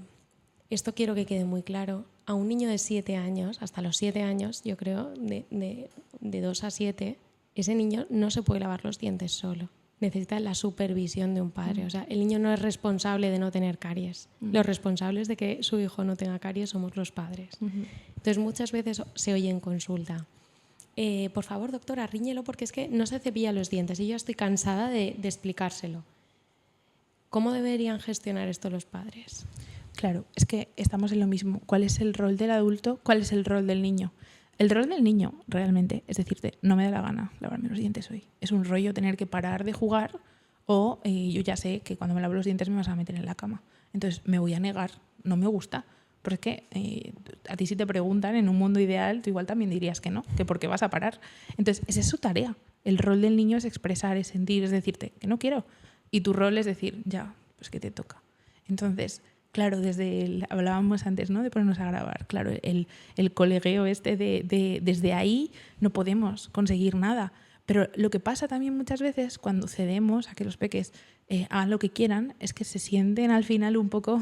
esto quiero que quede muy claro, a un niño de 7 años, hasta los 7 años, yo creo, de 2 a 7, ese niño no se puede lavar los dientes solo. Necesita la supervisión de un padre. O sea, el niño no es responsable de no tener caries. Los responsables de que su hijo no tenga caries somos los padres. Entonces, muchas veces se oye en consulta, por favor, doctora, ríñelo porque es que no se cepilla los dientes y yo estoy cansada de explicárselo. ¿Cómo deberían gestionar esto los padres? Claro, es que estamos en lo mismo. ¿Cuál es el rol del adulto? ¿Cuál es el rol del niño? El rol del niño, realmente, es decirte, no me da la gana lavarme los dientes hoy. Es un rollo tener que parar de jugar o yo ya sé que cuando me lavo los dientes me vas a meter en la cama. Entonces me voy a negar, no me gusta. Porque a ti si te preguntan en un mundo ideal, tú igual también dirías que no, que por qué vas a parar. Entonces esa es su tarea. El rol del niño es expresar, es sentir, es decirte que no quiero. Y tu rol es decir, ya, pues que te toca. Entonces, claro, hablábamos antes, ¿no?, de ponernos a grabar. Claro, el colegueo desde ahí no podemos conseguir nada. Pero lo que pasa también muchas veces cuando cedemos a que los peques hagan lo que quieran es que se sienten al final un poco,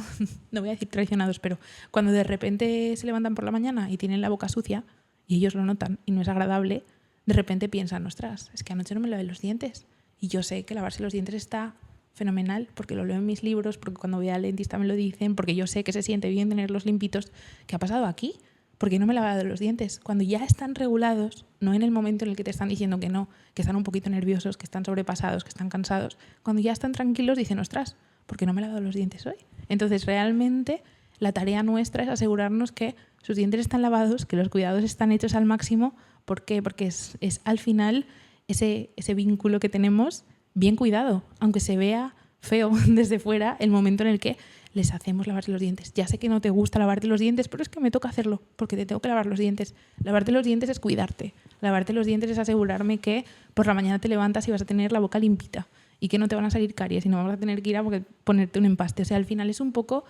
no voy a decir traicionados, pero cuando de repente se levantan por la mañana y tienen la boca sucia y ellos lo notan y no es agradable, de repente piensan, ostras, es que anoche no me lavé los dientes. Y yo sé que lavarse los dientes está fenomenal porque lo leo en mis libros, porque cuando voy al dentista me lo dicen, porque yo sé que se siente bien tenerlos limpitos. ¿Qué ha pasado aquí? ¿Por qué no me he lavado los dientes? Cuando ya están regulados, no en el momento en el que te están diciendo que no, que están un poquito nerviosos, que están sobrepasados, que están cansados, cuando ya están tranquilos dicen, ostras, ¿por qué no me he lavado los dientes hoy? Entonces realmente la tarea nuestra es asegurarnos que sus dientes están lavados, que los cuidados están hechos al máximo. ¿Por qué? Porque es al final ese vínculo que tenemos bien cuidado, aunque se vea feo desde fuera el momento en el que les hacemos lavarse los dientes. Ya sé que no te gusta lavarte los dientes, pero es que me toca hacerlo porque te tengo que lavar los dientes. Lavarte los dientes es cuidarte. Lavarte los dientes es asegurarme que por la mañana te levantas y vas a tener la boca limpita y que no te van a salir caries y no vas a tener que ir a ponerte un empaste. O sea, al final es un poco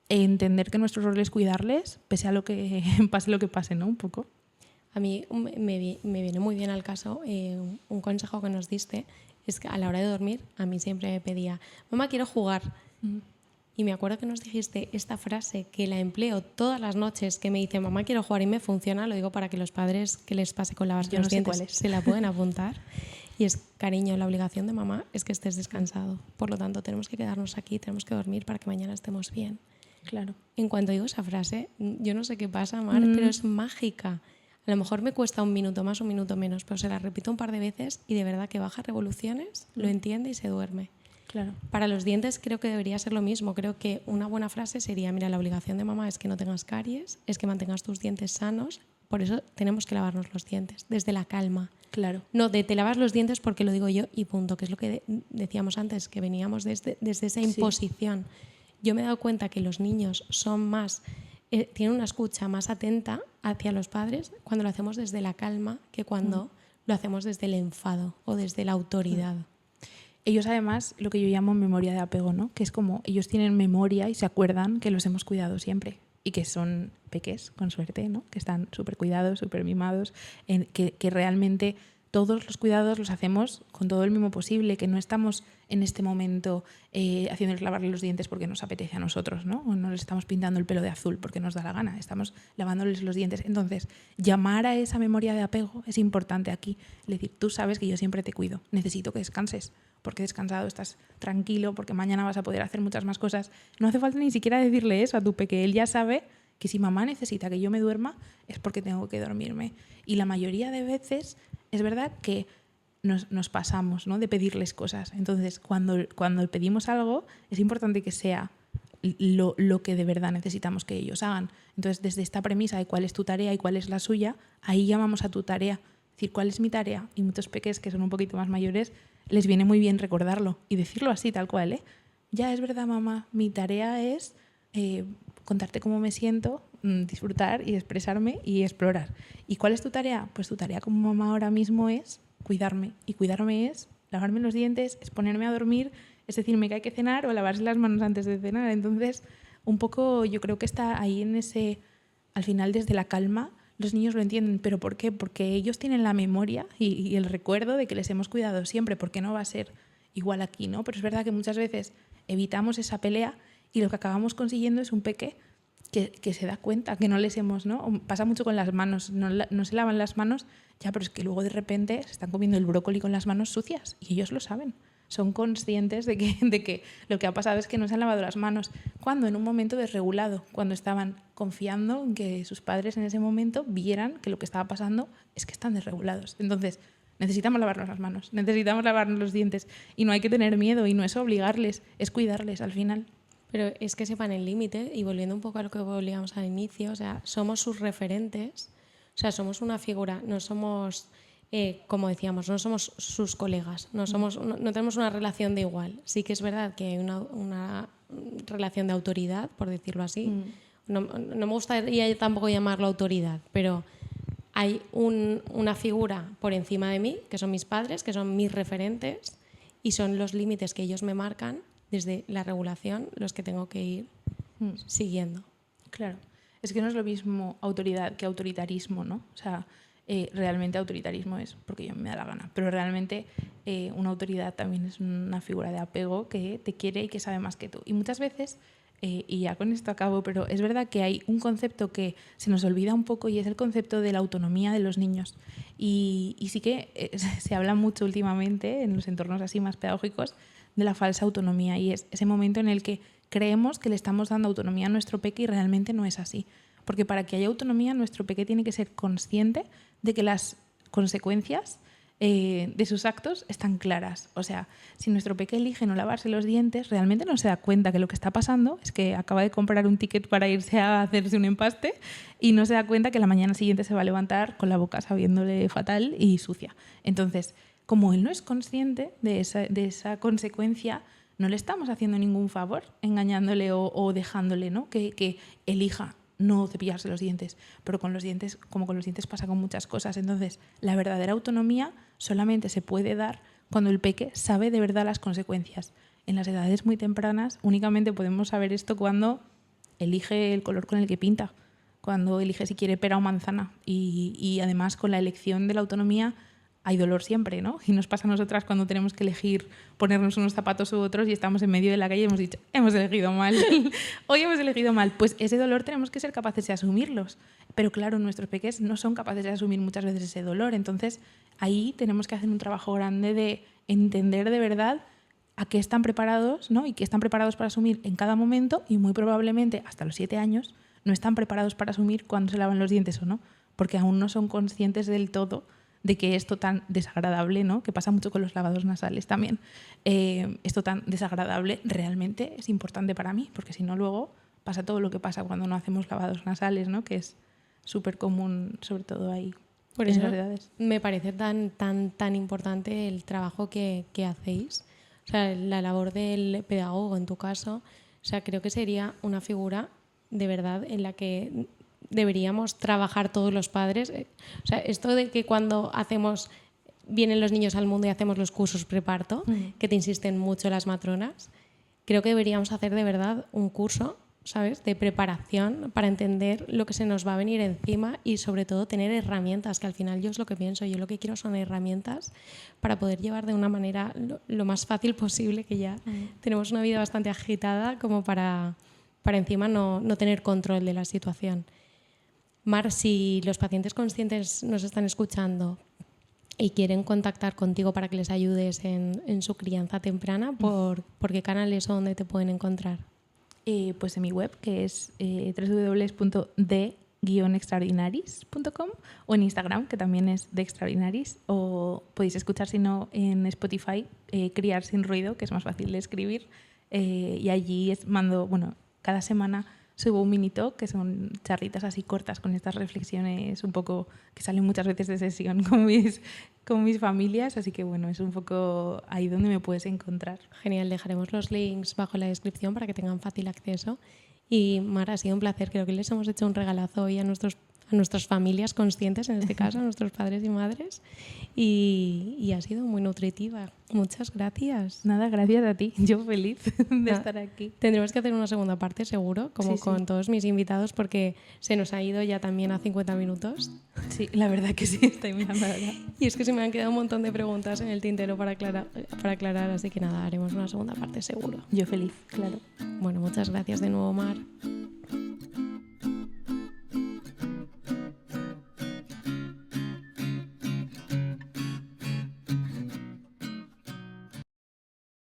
entender que nuestro rol es cuidarles pese a lo que pase, ¿no? Un poco. A mí me viene muy bien al caso un consejo que nos diste, es que a la hora de dormir a mí siempre me pedía, mamá, quiero jugar. Y me acuerdo que nos dijiste esta frase que la empleo todas las noches, que me dice, mamá, quiero jugar, y me funciona, lo digo para que los padres que les pase con lavarse los dientes se la pueden apuntar. Y es, cariño, la obligación de mamá es que estés descansado. Por lo tanto, tenemos que quedarnos aquí, tenemos que dormir para que mañana estemos bien. Claro. En cuanto digo esa frase, yo no sé qué pasa, Mar, pero es mágica. A lo mejor me cuesta un minuto más o un minuto menos, pero se la repito un par de veces y de verdad que baja revoluciones, lo entiende y se duerme. Claro. Para los dientes creo que debería ser lo mismo. Creo que una buena frase sería, mira, la obligación de mamá es que no tengas caries, es que mantengas tus dientes sanos, por eso tenemos que lavarnos los dientes, desde la calma. Claro. No, de te lavas los dientes porque lo digo yo y punto, que es lo que decíamos antes, que veníamos desde esa imposición. Yo me he dado cuenta que los niños son más... tienen una escucha más atenta hacia los padres cuando lo hacemos desde la calma que cuando lo hacemos desde el enfado o desde la autoridad. Ellos además, lo que yo llamo memoria de apego, ¿no? Que es como ellos tienen memoria y se acuerdan que los hemos cuidado siempre y que son peques, con suerte, ¿no? Que están súper cuidados, súper mimados, que realmente todos los cuidados los hacemos con todo el mimo posible, que no estamos en este momento haciéndoles lavarle los dientes porque nos apetece a nosotros, ¿no? O no les estamos pintando el pelo de azul porque nos da la gana, estamos lavándoles los dientes. Entonces, llamar a esa memoria de apego es importante aquí. Es decir, tú sabes que yo siempre te cuido, necesito que descanses, porque descansado estás tranquilo, porque mañana vas a poder hacer muchas más cosas. No hace falta ni siquiera decirle eso a tu peque, él ya sabe que si mamá necesita que yo me duerma es porque tengo que dormirme. Y la mayoría de veces es verdad que nos pasamos, ¿no?, de pedirles cosas. Entonces, cuando pedimos algo, es importante que sea lo que de verdad necesitamos que ellos hagan. Entonces, desde esta premisa de cuál es tu tarea y cuál es la suya, ahí llamamos a tu tarea. Es decir, ¿cuál es mi tarea? Y muchos peques que son un poquito más mayores les viene muy bien recordarlo y decirlo así, tal cual. Ya es verdad, mamá, mi tarea es contarte cómo me siento, disfrutar y expresarme y explorar. ¿Y cuál es tu tarea? Pues tu tarea como mamá ahora mismo es cuidarme. Y cuidarme es lavarme los dientes, es ponerme a dormir, es decirme que hay que cenar o lavarse las manos antes de cenar. Entonces, un poco yo creo que está ahí en ese, al final desde la calma, los niños lo entienden. ¿Pero por qué? Porque ellos tienen la memoria y el recuerdo de que les hemos cuidado siempre. ¿Por qué no va a ser igual aquí, no? Pero es verdad que muchas veces evitamos esa pelea y lo que acabamos consiguiendo es un peque que se da cuenta que no les hemos, ¿no? Pasa mucho con las manos, no se lavan las manos, ya, pero es que luego de repente se están comiendo el brócoli con las manos sucias y ellos lo saben. Son conscientes de que lo que ha pasado es que no se han lavado las manos. Cuando en un momento desregulado, cuando estaban confiando en que sus padres en ese momento vieran que lo que estaba pasando es que están desregulados. Entonces, necesitamos lavarnos las manos, necesitamos lavarnos los dientes y no hay que tener miedo y no es obligarles, es cuidarles al final. Pero es que sepan el límite y volviendo un poco a lo que volvíamos al inicio, o sea, somos sus referentes, o sea, somos una figura, no somos, como decíamos, no somos sus colegas, no tenemos una relación de igual. Sí que es verdad que hay una relación de autoridad, por decirlo así. No me gustaría tampoco llamarlo autoridad, pero hay una figura por encima de mí, que son mis padres, que son mis referentes y son los límites que ellos me marcan desde la regulación los que tengo que ir siguiendo. Claro, es que no es lo mismo autoridad que autoritarismo, ¿no? O sea, realmente autoritarismo es porque yo me da la gana, pero realmente una autoridad también es una figura de apego que te quiere y que sabe más que tú. Y muchas veces, y ya con esto acabo, pero es verdad que hay un concepto que se nos olvida un poco y es el concepto de la autonomía de los niños. Y sí que se habla mucho últimamente en los entornos así más pedagógicos de la falsa autonomía y es ese momento en el que creemos que le estamos dando autonomía a nuestro peque y realmente no es así. Porque para que haya autonomía, nuestro peque tiene que ser consciente de que las consecuencias de sus actos están claras. O sea, si nuestro peque elige no lavarse los dientes, realmente no se da cuenta que lo que está pasando es que acaba de comprar un ticket para irse a hacerse un empaste y no se da cuenta que la mañana siguiente se va a levantar con la boca sabiéndole fatal y sucia. Entonces, como él no es consciente de esa consecuencia, no le estamos haciendo ningún favor engañándole o dejándole, ¿no? que elija no cepillarse los dientes. Pero con los dientes, como con los dientes pasa con muchas cosas. Entonces, la verdadera autonomía solamente se puede dar cuando el peque sabe de verdad las consecuencias. En las edades muy tempranas únicamente podemos saber esto cuando elige el color con el que pinta, cuando elige si quiere pera o manzana. Y además con la elección de la autonomía hay dolor siempre, ¿no? Y nos pasa a nosotras cuando tenemos que elegir ponernos unos zapatos u otros y estamos en medio de la calle y hemos dicho, hemos elegido mal, hoy hemos elegido mal. Pues ese dolor tenemos que ser capaces de asumirlos. Pero claro, nuestros peques no son capaces de asumir muchas veces ese dolor. Entonces ahí tenemos que hacer un trabajo grande de entender de verdad a qué están preparados, ¿no? Y qué están preparados para asumir en cada momento y muy probablemente hasta los 7 años no están preparados para asumir cuándo se lavan los dientes o no, porque aún no son conscientes del todo de que esto tan desagradable, ¿no? Que pasa mucho con los lavados nasales también, esto tan desagradable realmente es importante para mí, porque si no luego pasa todo lo que pasa cuando no hacemos lavados nasales, ¿no? Que es súper común, sobre todo ahí. Por eso me parece tan importante el trabajo que hacéis, o sea, la labor del pedagogo en tu caso. O sea, creo que sería una figura de verdad en la que deberíamos trabajar todos los padres. O sea, esto de que cuando vienen los niños al mundo y hacemos los cursos preparto, que te insisten mucho las matronas, creo que deberíamos hacer de verdad un curso, ¿sabes?, de preparación para entender lo que se nos va a venir encima y sobre todo tener herramientas, que al final yo es lo que pienso, yo lo que quiero son herramientas para poder llevar de una manera lo más fácil posible, que ya tenemos una vida bastante agitada como para encima no tener control de la situación. Mar, si los pacientes conscientes nos están escuchando y quieren contactar contigo para que les ayudes en su crianza temprana, ¿por qué canales o dónde te pueden encontrar? Pues en mi web, que es www.de-extraordinaris.com, o en Instagram, que también es de Extraordinaris, o podéis escuchar, si no, en Spotify, Criar sin ruido, que es más fácil de escribir, y allí mando, bueno, cada semana subo un mini talk, que son charlitas así cortas con estas reflexiones un poco que salen muchas veces de sesión con mis familias, así que bueno, es un poco ahí donde me puedes encontrar. Genial, dejaremos los links bajo la descripción para que tengan fácil acceso. Y Mar, ha sido un placer, creo que les hemos hecho un regalazo hoy a nuestras familias conscientes, en este caso, a nuestros padres y madres, y ha sido muy nutritiva. Muchas gracias. Nada, gracias a ti, yo feliz de estar aquí. Tendremos que hacer una segunda parte, seguro, como Sí. con todos mis invitados, porque se nos ha ido ya también a 50 minutos. Sí, la verdad que sí, estoy mirando ahora. Y es que se me han quedado un montón de preguntas en el tintero para aclarar, así que nada, haremos una segunda parte, seguro. Yo feliz, claro. Bueno, muchas gracias de nuevo, Mar.